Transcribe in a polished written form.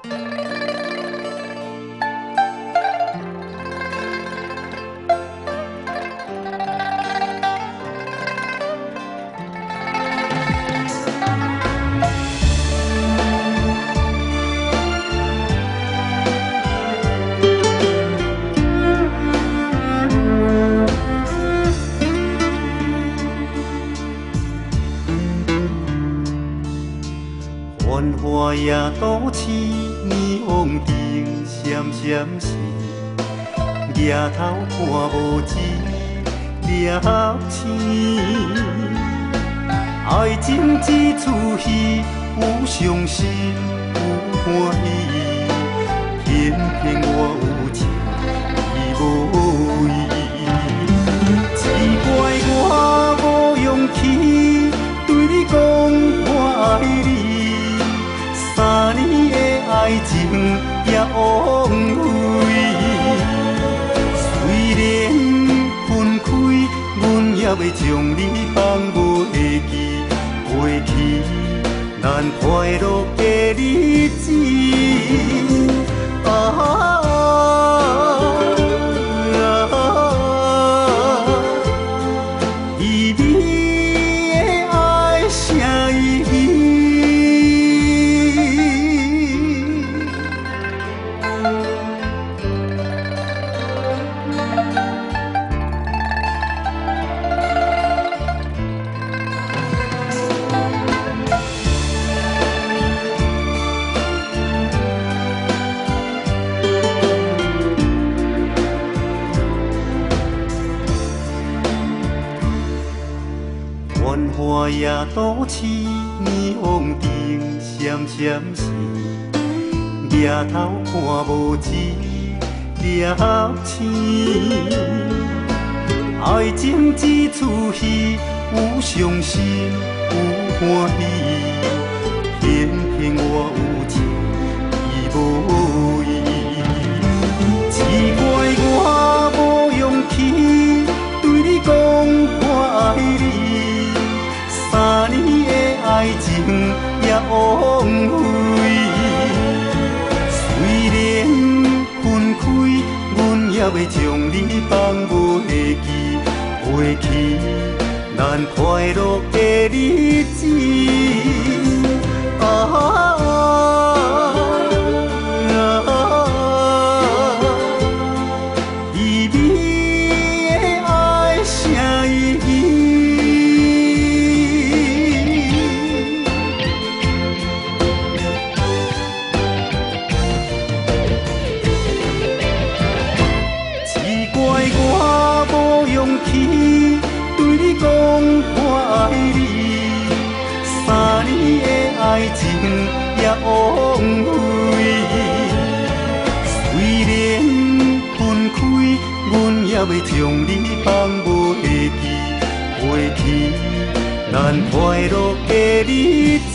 繁华夜都市，霓虹灯闪闪烁，抬头看无一粒星。爱情一出戏，有伤心有欢喜，偏偏我有情伊无伊。奇怪我无勇气对你讲我爱你。3年的爱情也枉费，虽然分开，阮也要将你放袂记。过去咱快乐的日子，伊你的爱啥意义？繁华夜都市，霓虹灯闪闪烁，抬头看无一粒星。爱情一出戏，有伤心有欢喜，偏偏我有情伊无伊。奇怪我无勇气对你讲我爱你。3年的爱情也枉费，虽然分开，阮也要将你放袂记。过去咱快乐的日子，伊你的爱啥意义？我无勇气对你讲我爱你，3年的爱情也枉费。虽然分开，阮也要将你放袂记。过去咱快乐的日子。